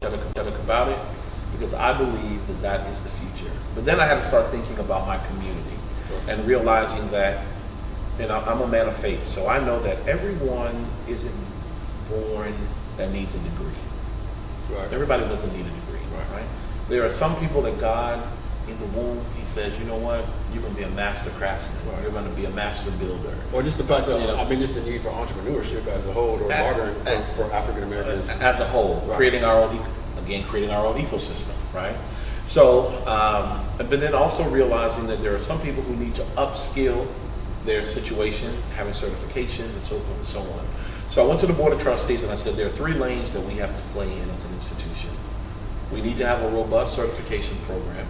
about it, because I believe that that is the future. But then I had to start thinking about my community and realizing that, and I'm a man of faith, so I know that everyone isn't born that needs a degree. Right. Everybody doesn't need a degree, right? There are some people that God, in the womb, he says, you know what, you're going to be a master craftsman. Right. You're going to be a master builder. Or just the fact that, just the need for entrepreneurship as a whole, or modern for African Americans. As a whole, right. creating our own ecosystem, right? So, but then also realizing that there are some people who need to upskill their situation, having certifications and so forth and so on. So I went to the Board of Trustees and I said, there are 3 lanes that we have to play in as an institution. We need to have a robust certification program.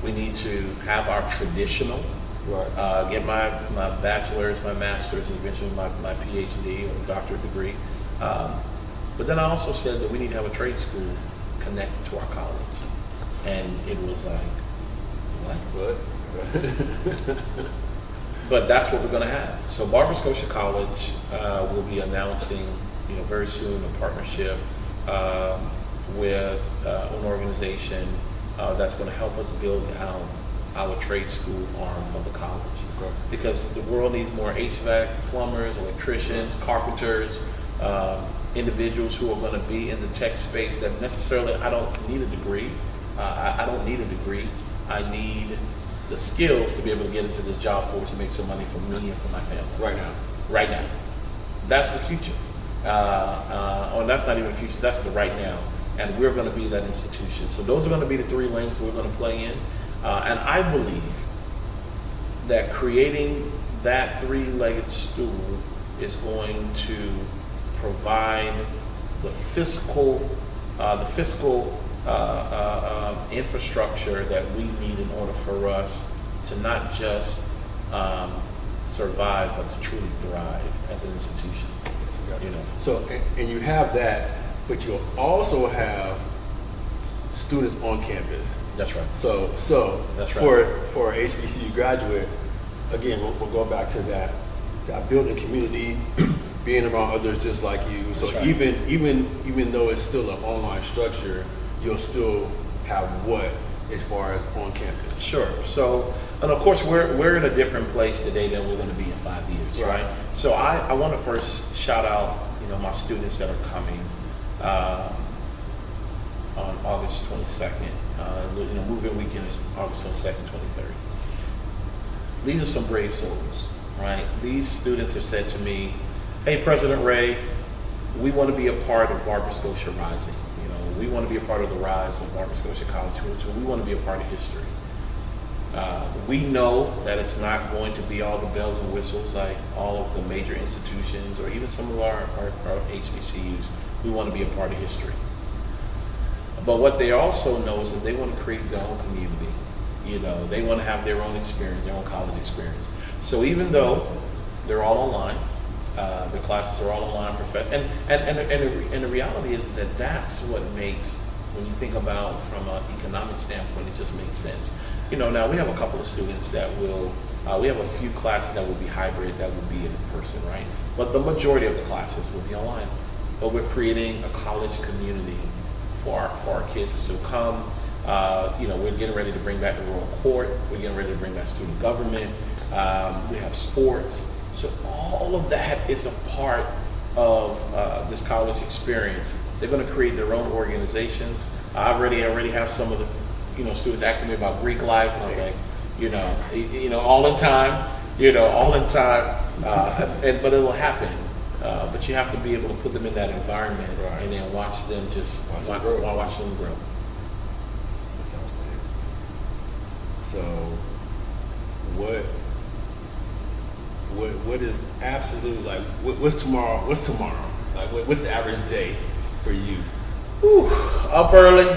We need to have our traditional, right. Get my bachelor's, my master's, and eventually my PhD or doctorate degree. But then I also said that we need to have a trade school connected to our college. And it was like what? But that's what we're going to have. So Barber Scotia College will be announcing, very soon a partnership with an organization that's going to help us build out our trade school arm of the college. Okay. Because the world needs more HVAC, plumbers, electricians, carpenters, individuals who are going to be in the tech space that necessarily I don't need a degree. I don't need a degree. I need the skills to be able to get into this job force and make some money for me and for my family. Right now. That's the future. Or that's not even the future, that's the right now. And we're going to be that institution. So those are going to be the 3 lanes that we're going to play in. And I believe that creating that 3-legged stool is going to provide the fiscal infrastructure that we need in order for us to not just survive, but to truly thrive as an institution. So, and you have that, but you'll also have students on campus. That's right. So that's right. For a HBCU graduate, again, we'll go back to that building community, being around others just like you. So right. even though it's still an online structure, you'll still have what as far as on campus? Sure. So, and of course, we're in a different place today than we're going to be in 5 years, right? So I want to first shout out, my students that are coming on August 22nd. Move-in weekend is August 22nd, 23rd. These are some brave souls, right? These students have said to me, hey, President Ray, we want to be a part of Barber Scotia Rising. We want to be a part of the rise of Barber Scotia College, so we want to be a part of history. We know that it's not going to be all the bells and whistles like all of the major institutions or even some of our HBCUs. We want to be a part of history. But what they also know is that they want to create their own community. They want to have their own experience, their own college experience. So even though they're all online, the classes are all online, and the reality is that that's what makes, when you think about from an economic standpoint, it just makes sense. Now we have a couple of students that will, we have a few classes that will be hybrid, that will be in person, right? But the majority of the classes will be online. But we're creating a college community for our kids to still come. We're getting ready to bring back the rural court. We're getting ready to bring back student government. We have sports. So all of that is a part of this college experience. They're going to create their own organizations. I already have some of the students asking me about Greek life, and I was like, all in time, but it'll happen. But you have to be able to put them in that environment, right, and then watch them watch them grow. That sounds good. So what is absolute, like, what's tomorrow? Like, what's the average day for you? Up early.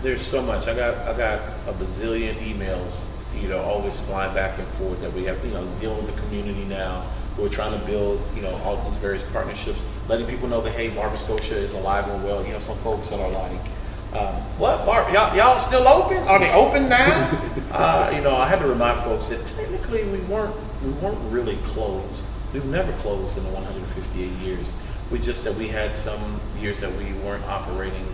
There's so much. I got a bazillion emails, always flying back and forth that we have, dealing with the community now. We're trying to build, all these various partnerships, letting people know that, hey, Barber Scotia is alive and well. Some folks that are like, what, y'all still open? Are they open now? I had to remind folks that technically we weren't really closed. We've never closed in the 158 years. We just that we had some years that we weren't operating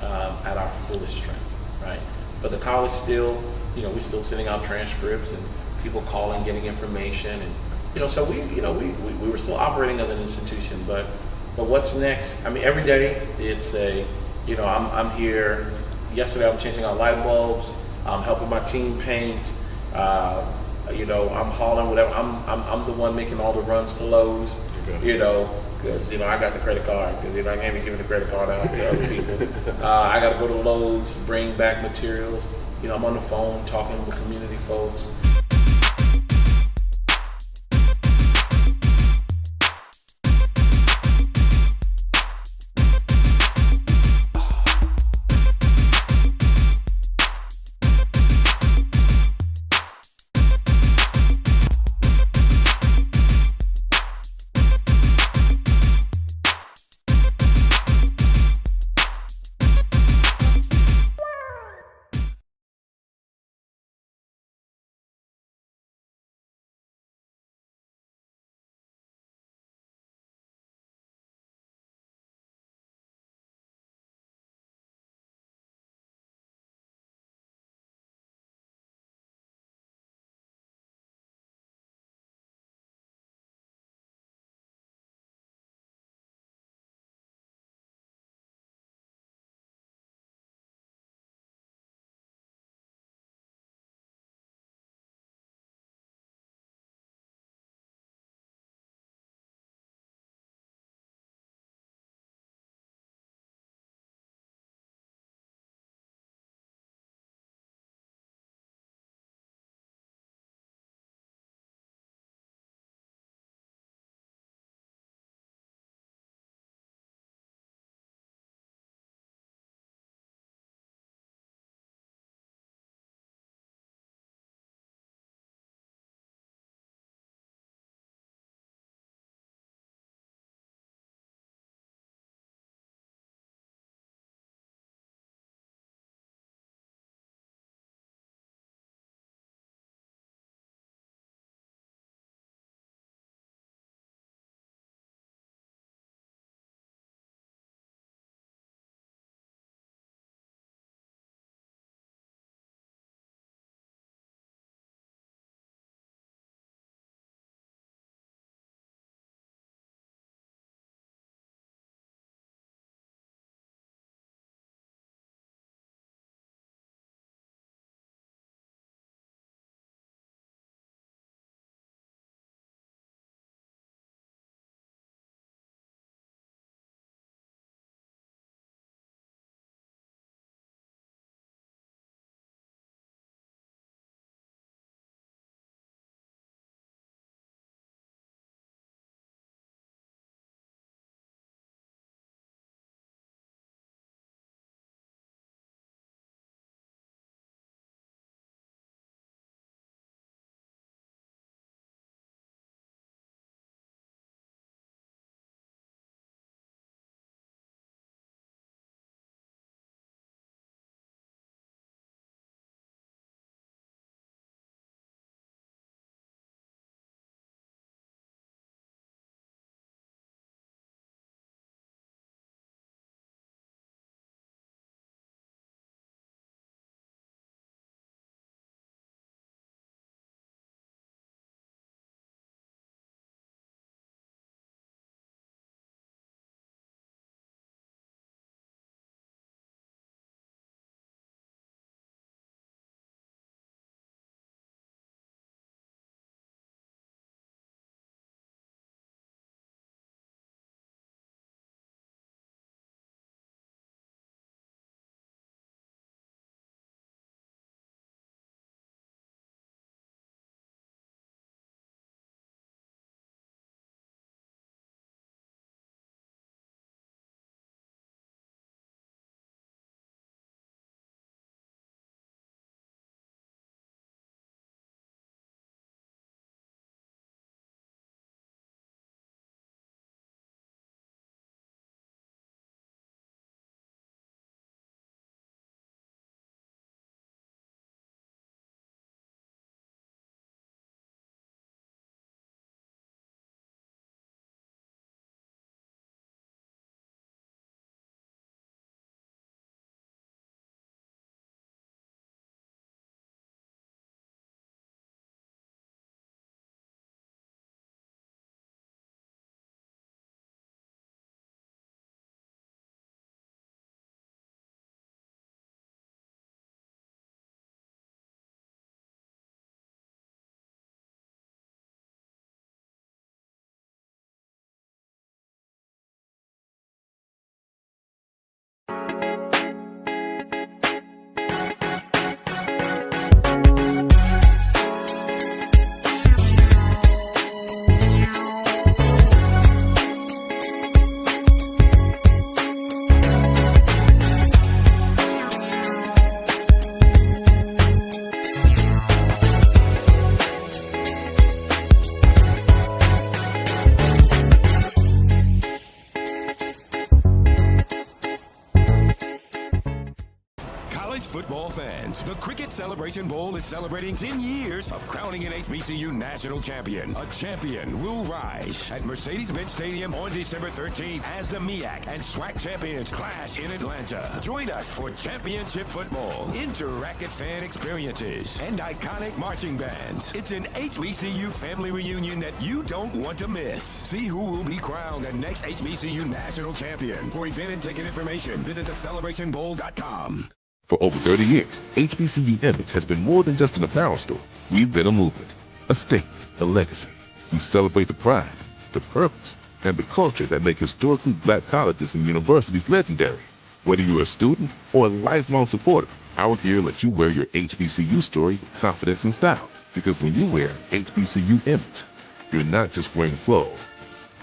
at our fullest strength, right? But the college still, we're still sending out transcripts and people calling, getting information, and so we were still operating as an institution. But what's next? I mean, every day it's I'm here. Yesterday I'm changing out light bulbs. I'm helping my team paint. I'm hauling whatever. I'm the one making all the runs to Lowe's. Okay. Because I got the credit card. Because I can't be giving the credit card out to other people. I got to go to Lowe's, bring back materials. I'm on the phone talking with community folks. football fans, the Cricket Celebration Bowl is celebrating 10 years of crowning an HBCU national champion. A champion will rise at Mercedes-Benz Stadium on December 13th as the MEAC and SWAC champions clash in Atlanta. Join us for championship football, interactive fan experiences, and iconic marching bands. It's an HBCU family reunion that you don't want to miss. See who will be crowned the next HBCU national champion. For event and ticket information, visit thecelebrationbowl.com. For over 30 years, HBCU Image has been more than just an apparel store. We've been a movement, a statement, a legacy. We celebrate the pride, the purpose, and the culture that make historically black colleges and universities legendary. Whether you're a student or a lifelong supporter, our gear lets you wear your HBCU story with confidence and style. Because when you wear HBCU Image, you're not just wearing clothes.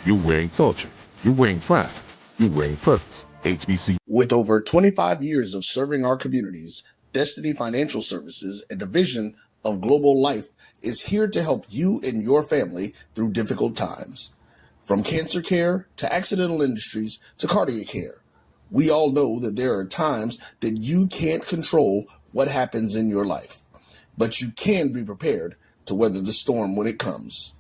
You're wearing culture. You're wearing pride. You're wearing purpose. HBCU. With over 25 years of serving our communities, Destiny Financial Services, a division of Global Life, is here to help you and your family through difficult times. From cancer care to accidental industries to cardiac care, we all know that there are times that you can't control what happens in your life, but you can be prepared to weather the storm when it comes.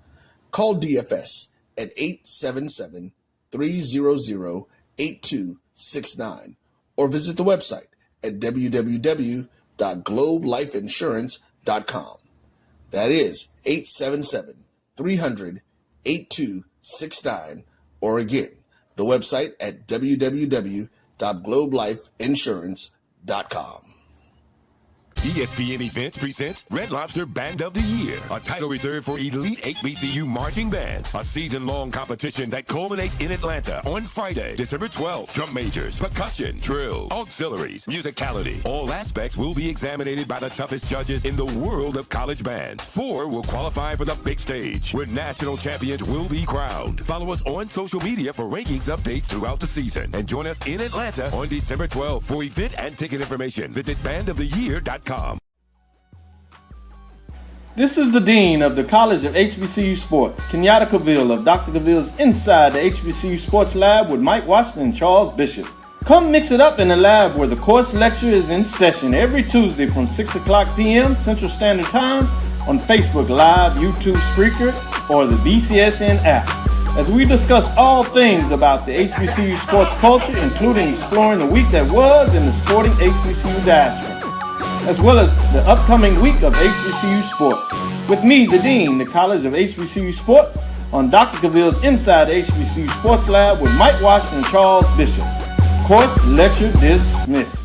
Call DFS at 877-300-8269 or visit the website at www.globelifeinsurance.com. That is 877-300-8269, or again, the website at www.globelifeinsurance.com. ESPN Events presents Red Lobster Band of the Year, a title reserved for elite HBCU marching bands. A season-long competition that culminates in Atlanta on Friday, December 12th. Drum majors, percussion, drill, auxiliaries, musicality. All aspects will be examined by the toughest judges in the world of college bands. 4 will qualify for the big stage, where national champions will be crowned. Follow us on social media for rankings updates throughout the season. And join us in Atlanta on December 12th. For event and ticket information, visit bandoftheyear.com. This is the Dean of the College of HBCU Sports, Kenyatta Cavill of Dr. Cavill's Inside the HBCU Sports Lab with Mike Washington and Charles Bishop. Come mix it up in the lab where the course lecture is in session every Tuesday from 6 o'clock p.m. Central Standard Time on Facebook Live, YouTube Spreaker, or the BCSN app, as we discuss all things about the HBCU sports culture, including exploring the week that was in the sporting HBCU diaspora, as well as the upcoming week of HBCU sports. With me, the Dean, the College of HBCU Sports, on Dr. Cavill's Inside the HBCU Sports Lab with Mike Washington and Charles Bishop. Course lecture dismissed.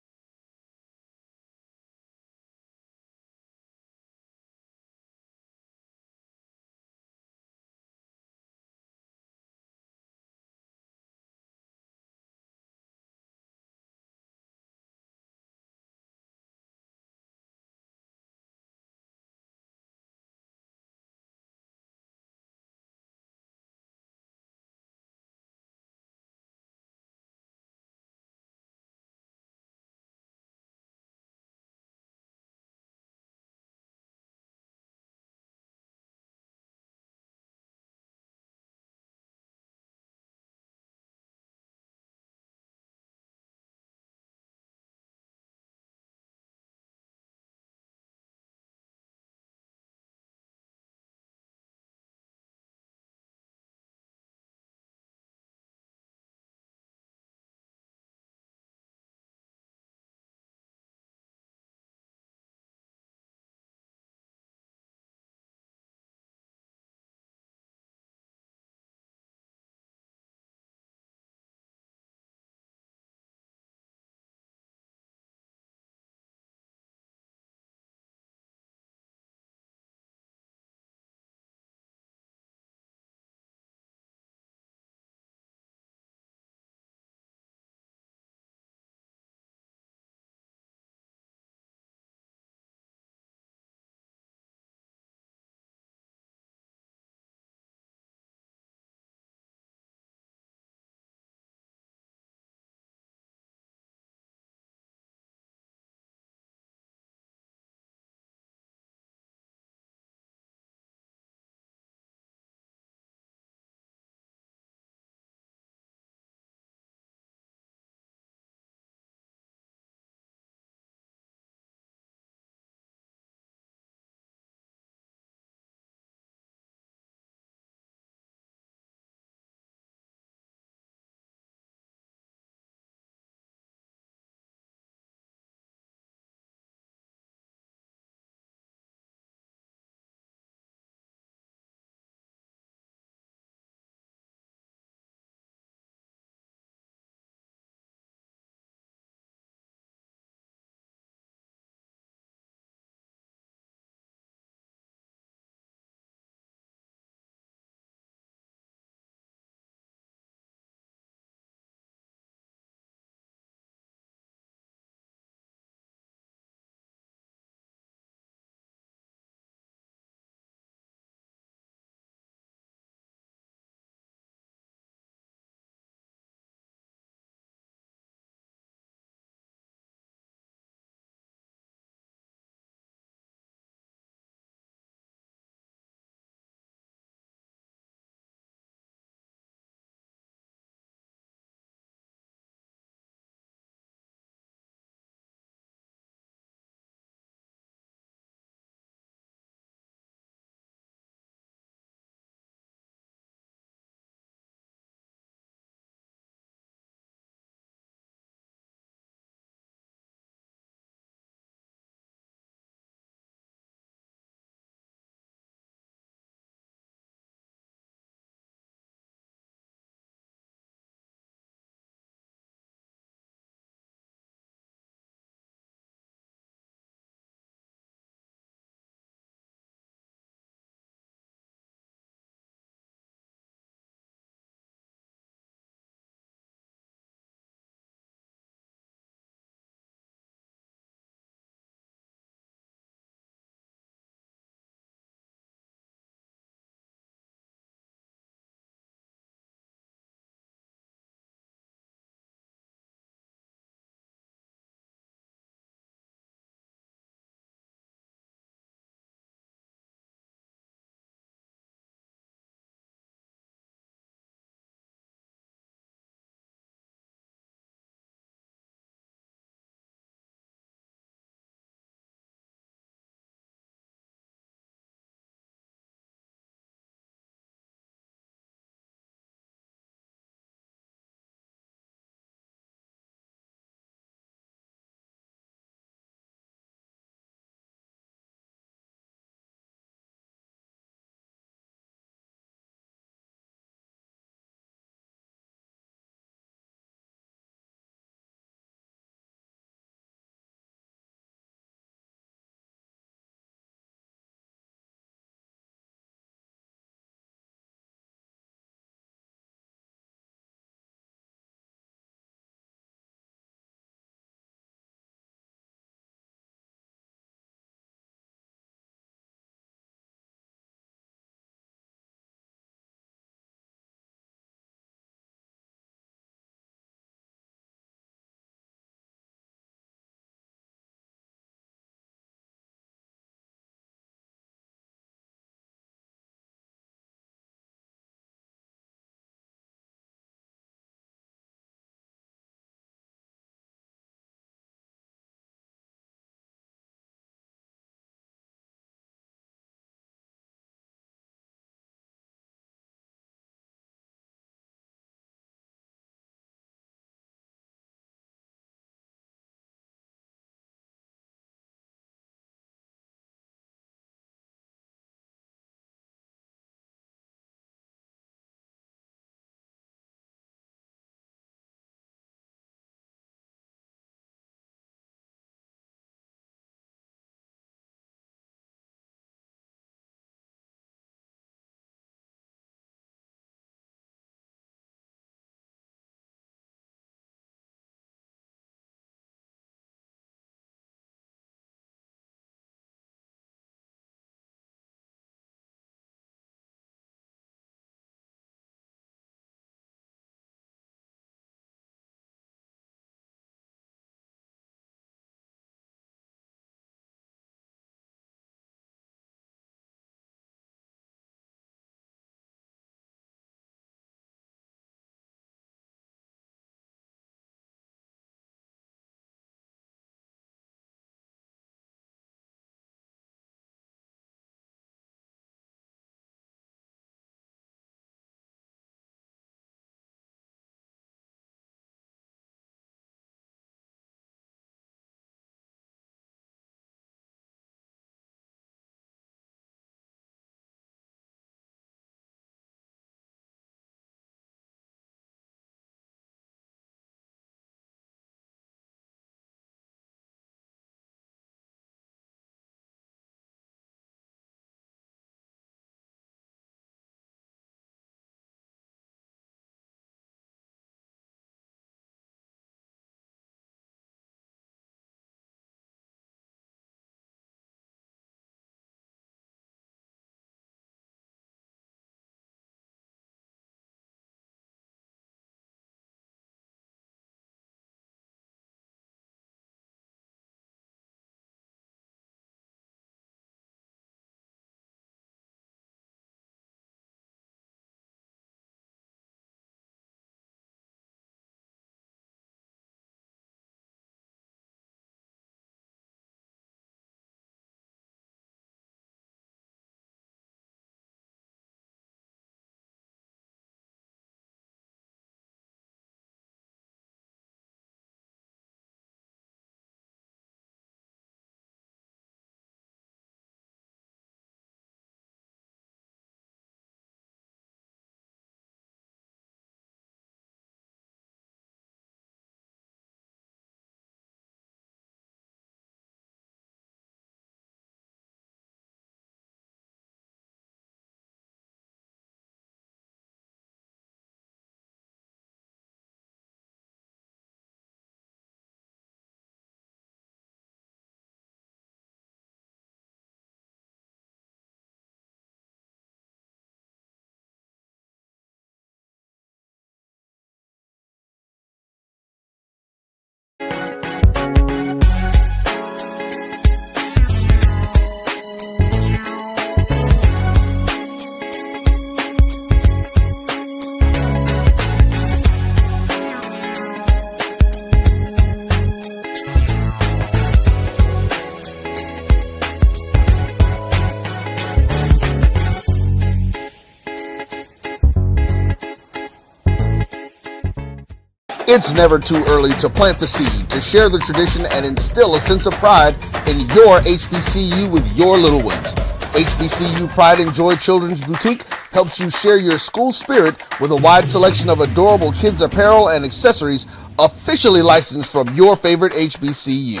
It's never too early to plant the seed, to share the tradition, and instill a sense of pride in your HBCU with your little ones. HBCU Pride and Joy Children's Boutique helps you share your school spirit with a wide selection of adorable kids apparel and accessories officially licensed from your favorite HBCU.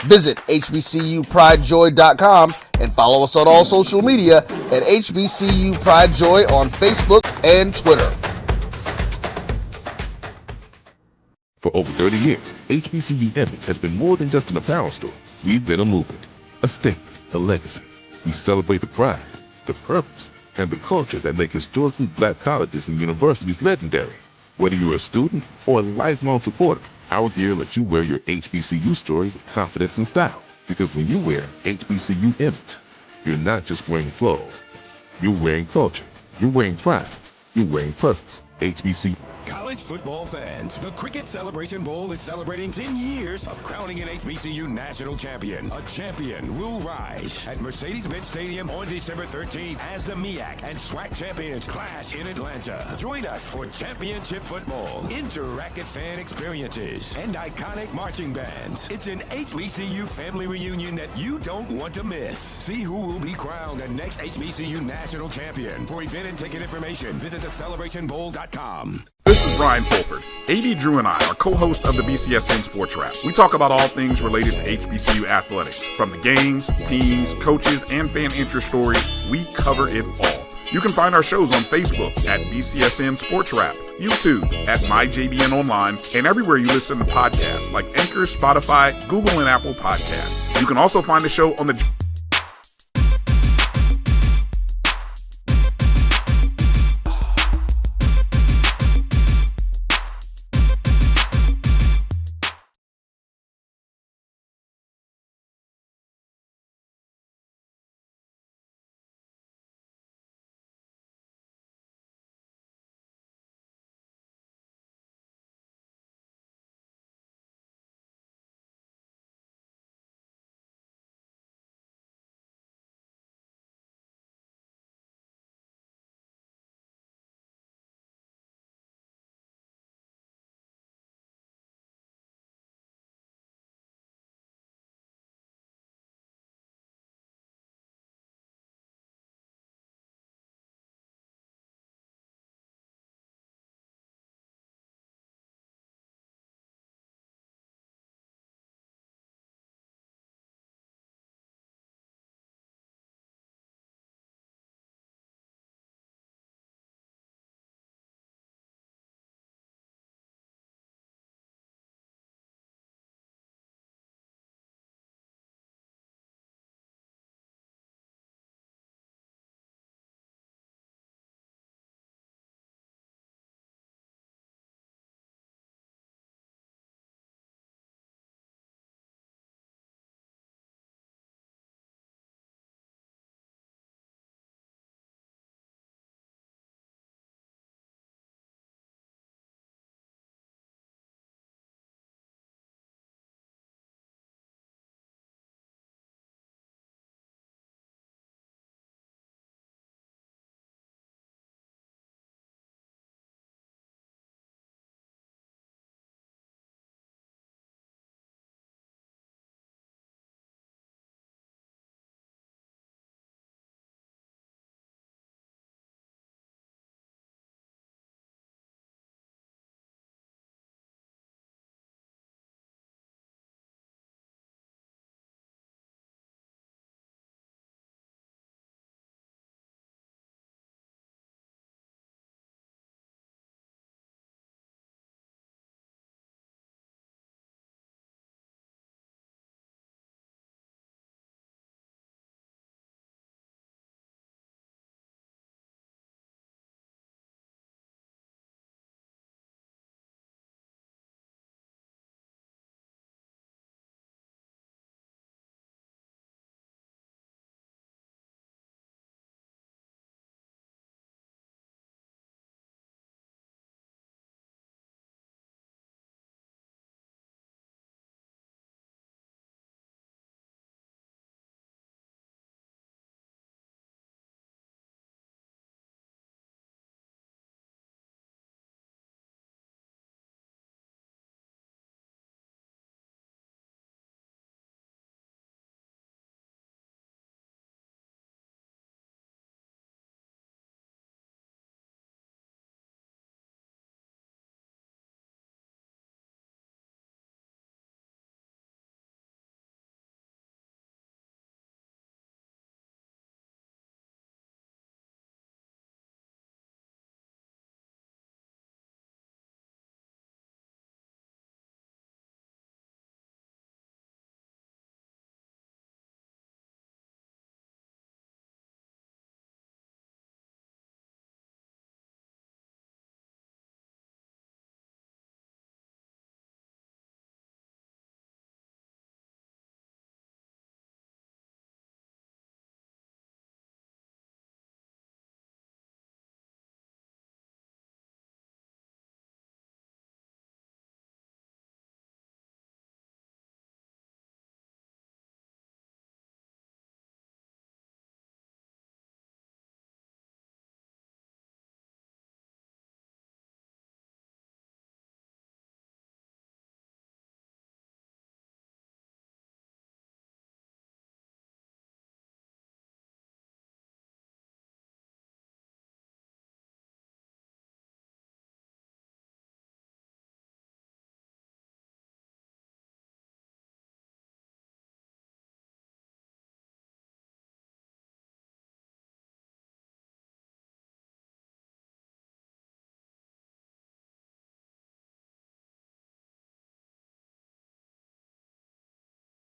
Visit hbcupridejoy.com and follow us on all social media at HBCU Pride Joy on Facebook and Twitter. For over 30 years, HBCU Image has been more than just an apparel store. We've been a movement, a statement, a legacy. We celebrate the pride, the purpose, and the culture that make historically black colleges and universities legendary. Whether you're a student or a lifelong supporter, our gear lets you wear your HBCU story with confidence and style. Because when you wear HBCU Image, you're not just wearing clothes. You're wearing culture. You're wearing pride. You're wearing purpose. HBCU. College football fans, the Cricket Celebration Bowl is celebrating 10 years of crowning an HBCU national champion. A champion will rise at Mercedes-Benz Stadium on December 13th as the MEAC and SWAC champions clash in Atlanta. Join us for championship football, interactive fan experiences, and iconic marching bands. It's an HBCU family reunion that you don't want to miss. See who will be crowned the next HBCU national champion. For event and ticket information, visit thecelebrationbowl.com. This is Brian Fulford. AD Drew and I are co-hosts of the BCSN Sports Wrap. We talk about all things related to HBCU athletics. From the games, teams, coaches, and fan interest stories, we cover it all. You can find our shows on Facebook at BCSN Sports Wrap, YouTube at MyJBN Online, and everywhere you listen to podcasts like Anchor, Spotify, Google, and Apple Podcasts. You can also find the show on the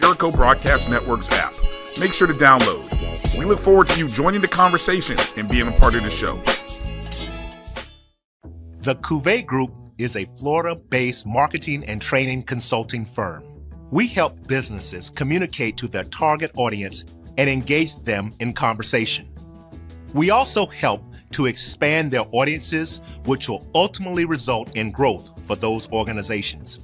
Jericho Broadcast Network's app. Make sure to download. We look forward to you joining the conversation and being a part of the show. The Cuvée Group is a Florida-based marketing and training consulting firm. We help businesses communicate to their target audience and engage them in conversation. We also help to expand their audiences, which will ultimately result in growth for those organizations.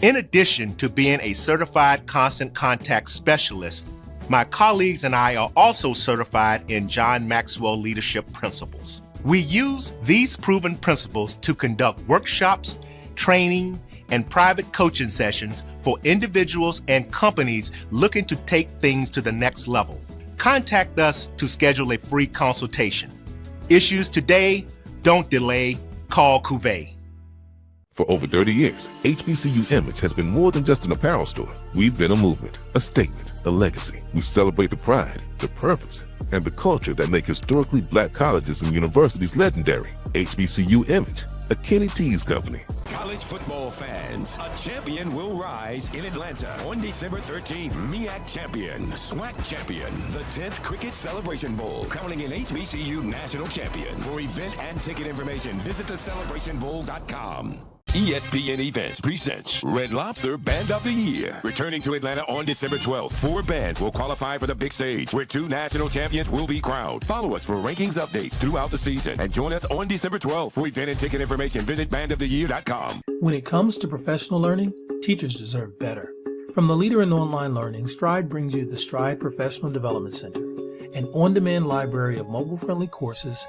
In addition to being a certified constant contact specialist, my colleagues and I are also certified in John Maxwell Leadership Principles. We use these proven principles to conduct workshops, training, and private coaching sessions for individuals and companies looking to take things to the next level. Contact us to schedule a free consultation. Issues today, don't delay, call Cuvée. For over 30 years, HBCU Image has been more than just an apparel store. We've been a movement, a statement, a legacy. We celebrate the pride, the purpose, and the culture that make historically black colleges and universities legendary. HBCU Image, a Kenny T's company. College football fans, a champion will rise in Atlanta on December 13th. MEAC champion, SWAC champion, the 10th Cricket Celebration Bowl, crowning an HBCU national champion. For event and ticket information, visit thecelebrationbowl.com. ESPN Events presents Red Lobster Band of the Year. Returning to Atlanta on December 12th, 4 bands will qualify for the big stage, where 2 national champions will be crowned. Follow us for rankings updates throughout the season, and join us on December 12th. For event and ticket information, visit bandoftheyear.com. When it comes to professional learning, teachers deserve better. From the leader in online learning, Stride brings you the Stride Professional Development Center, an on-demand library of mobile-friendly courses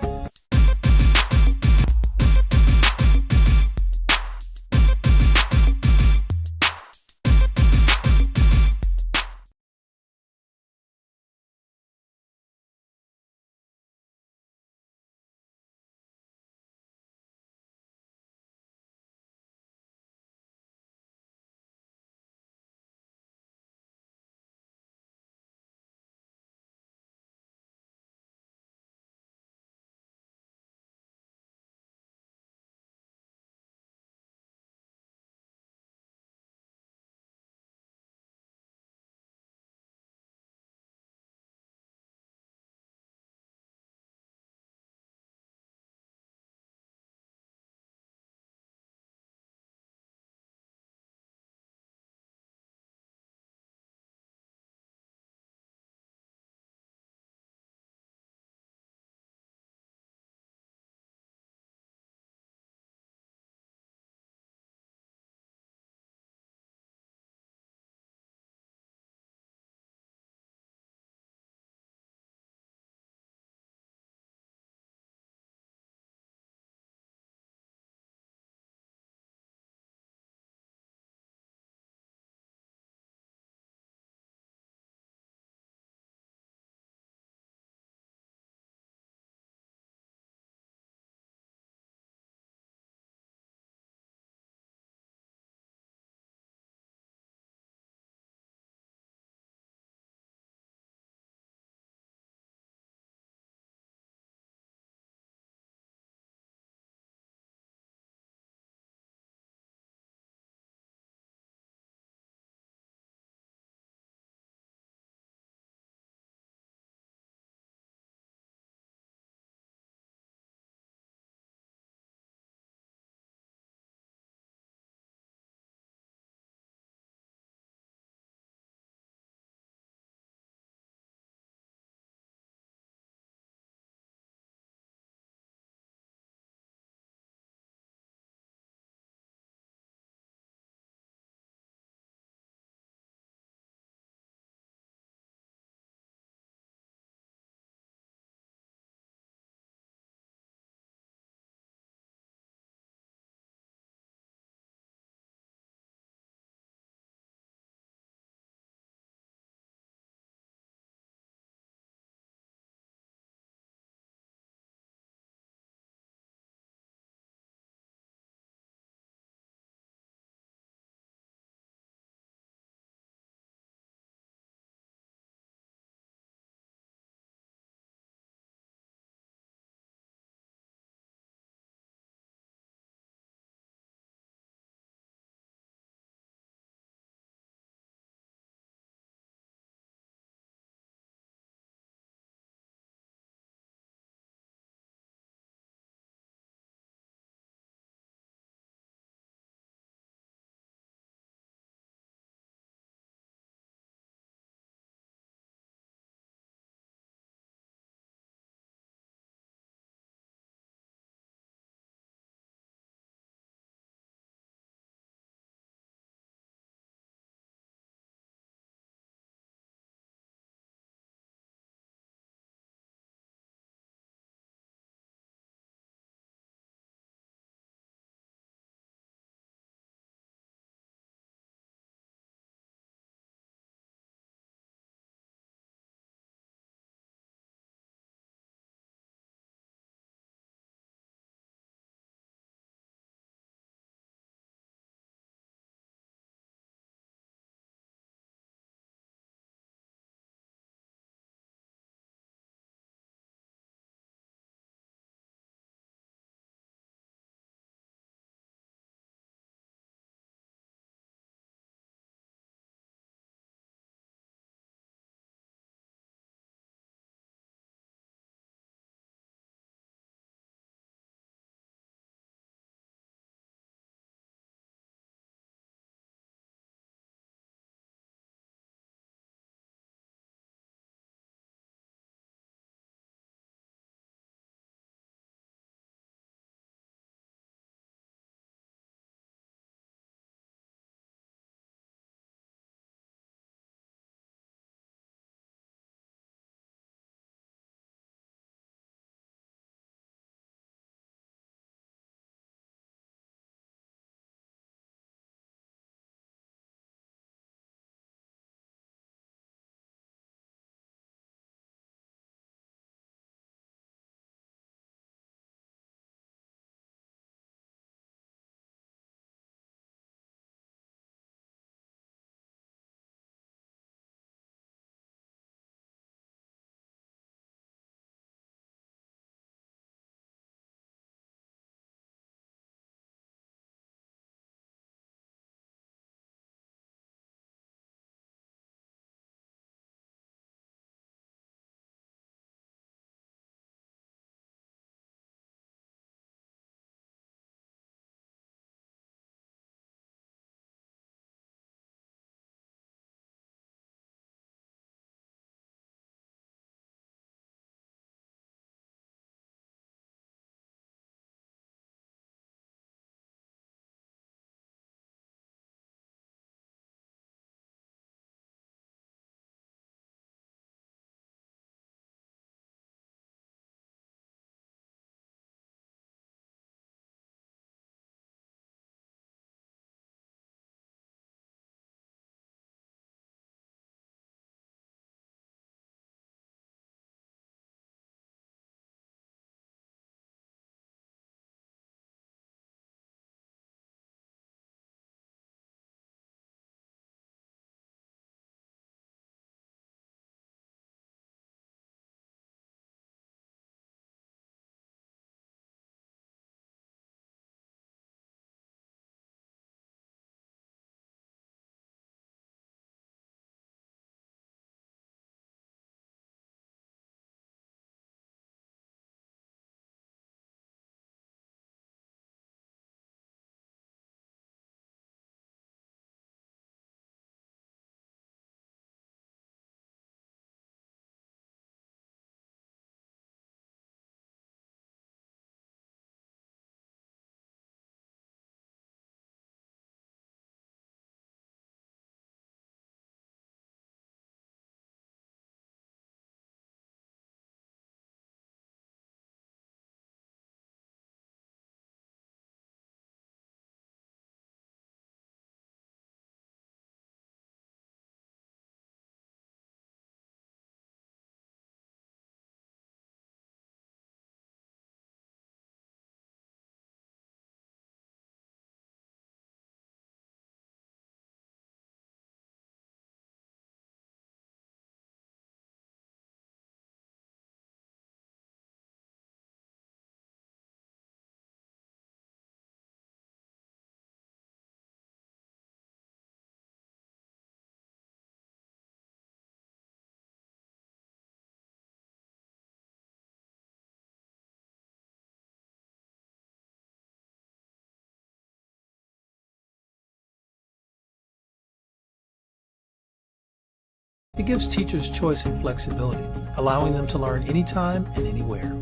It gives teachers choice and flexibility, allowing them to learn anytime and anywhere.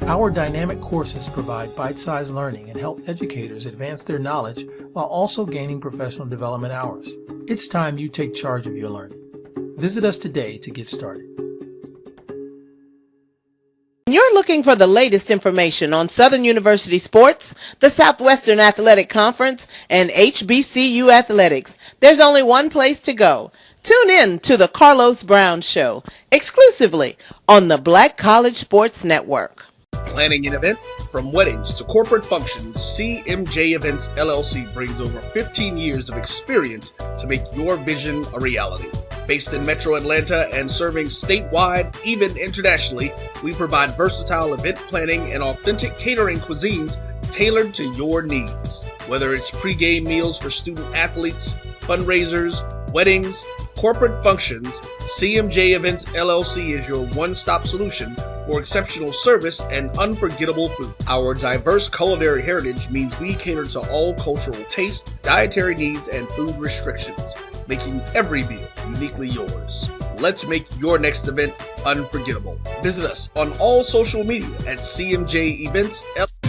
Our dynamic courses provide bite-sized learning and help educators advance their knowledge while also gaining professional development hours. It's time you take charge of your learning. Visit us today to get started. You're looking for the latest information on Southern University sports, the Southwestern Athletic Conference, and HBCU athletics. There's only one place to go. Tune in to the Carlos Brown Show, exclusively on the Black College Sports Network. Planning an event? From weddings to corporate functions, CMJ Events LLC brings over 15 years of experience to make your vision a reality. Based in Metro Atlanta and serving statewide, even internationally, we provide versatile event planning and authentic catering cuisines tailored to your needs. Whether it's pre-game meals for student athletes, fundraisers, weddings, corporate functions, CMJ Events LLC is your one-stop solution for exceptional service and unforgettable food. Our diverse culinary heritage means we cater to all cultural tastes, dietary needs, and food restrictions, making every meal uniquely yours. Let's make your next event unforgettable. Visit us on all social media at CMJ Events LLC.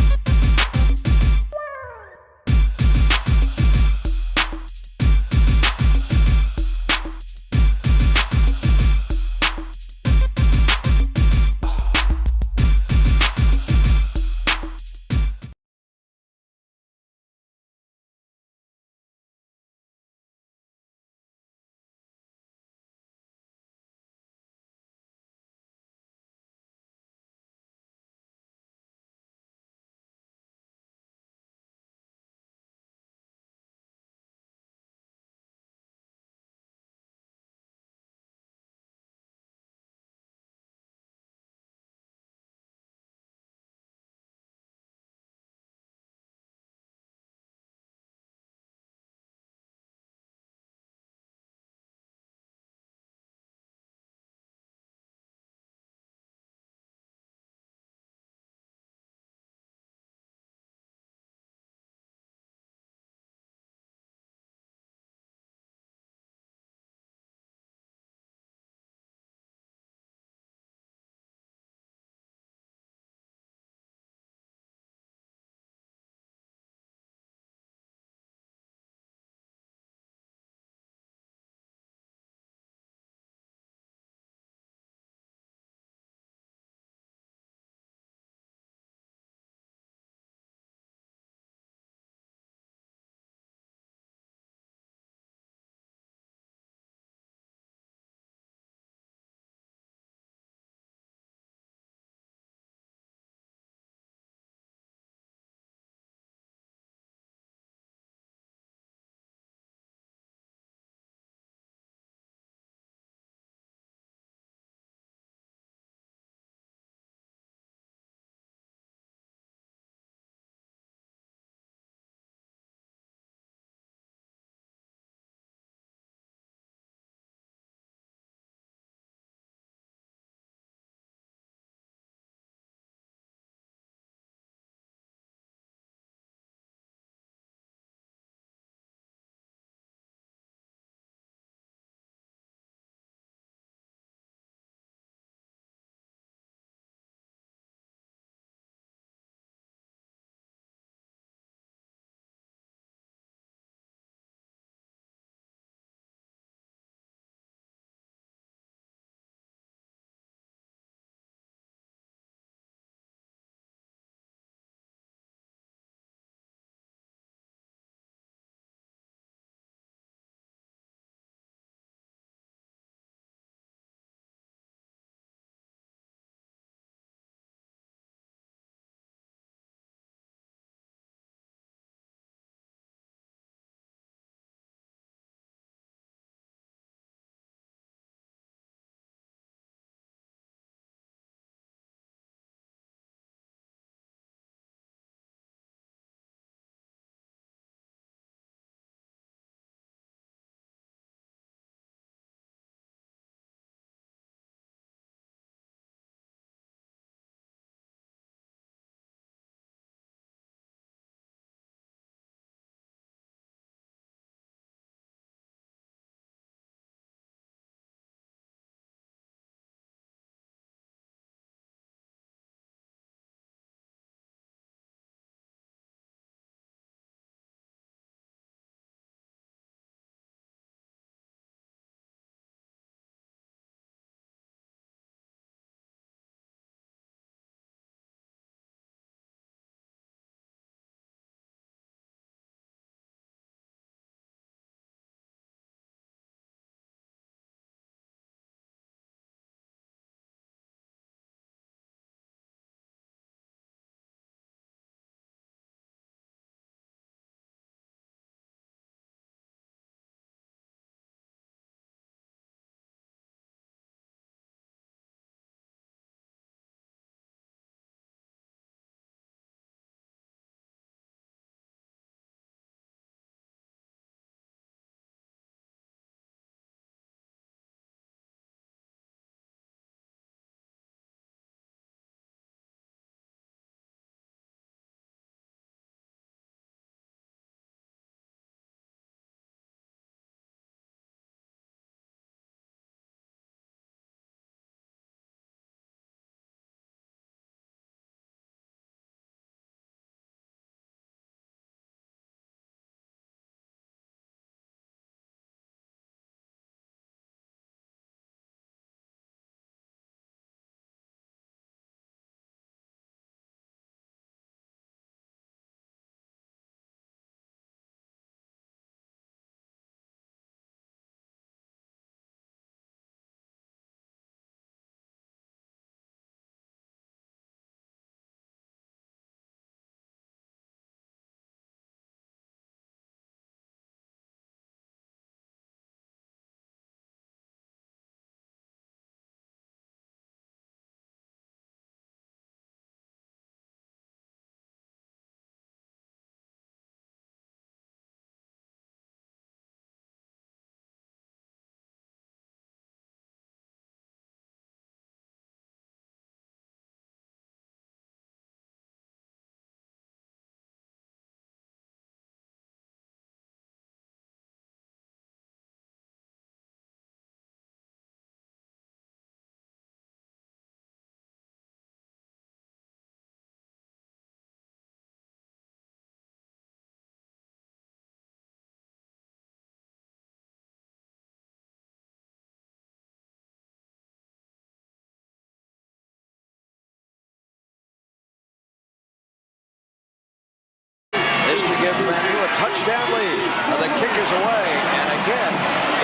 touchdown lead. Now the kick is away, and again,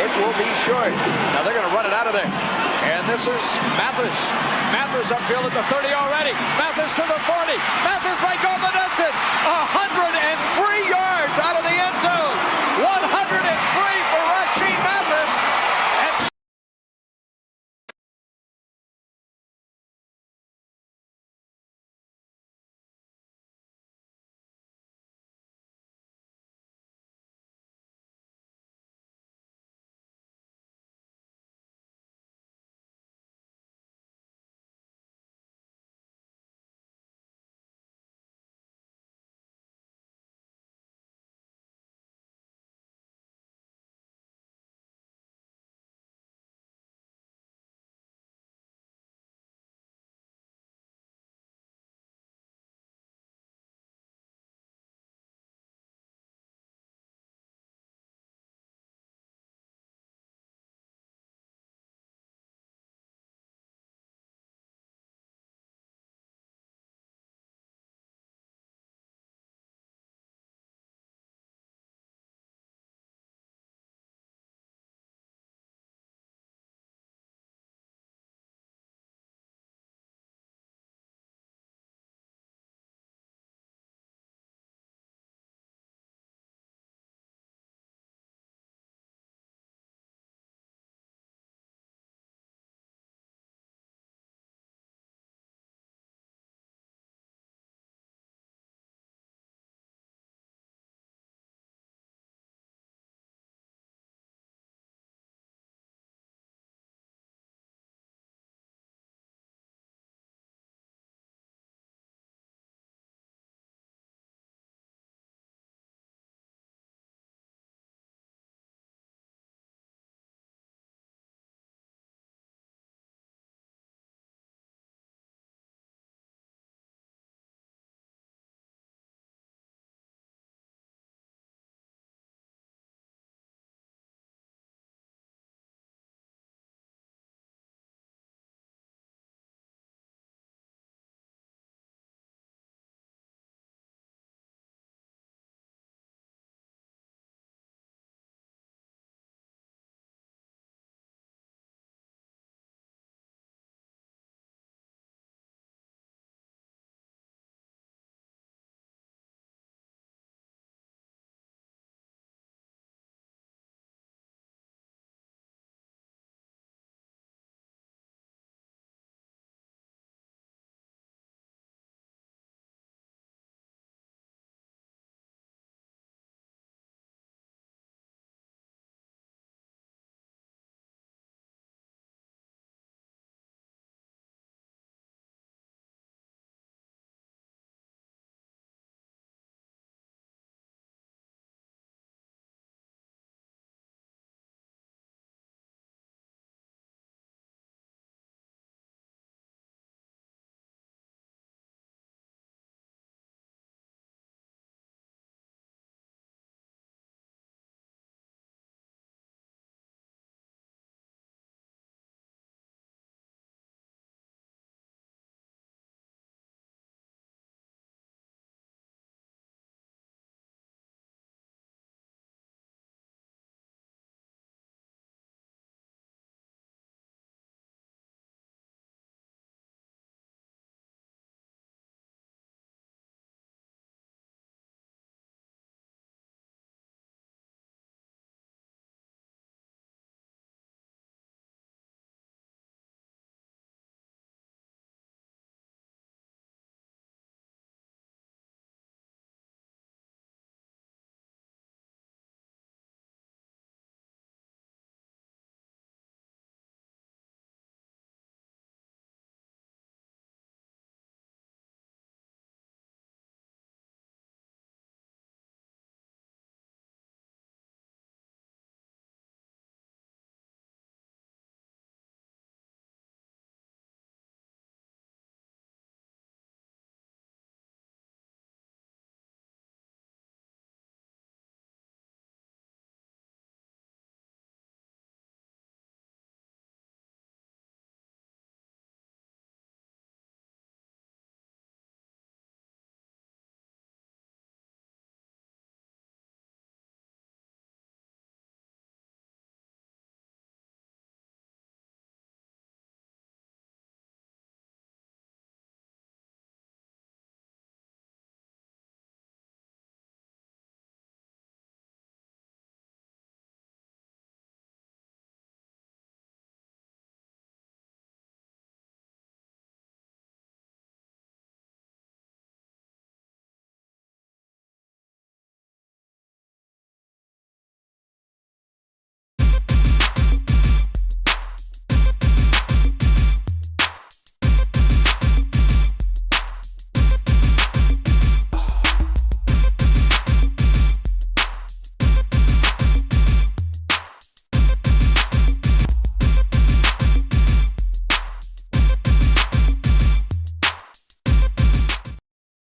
it will be short. Now they're going to run it out of there. And this is Mathis. Mathis upfield at the 30 already. Mathis to the 40.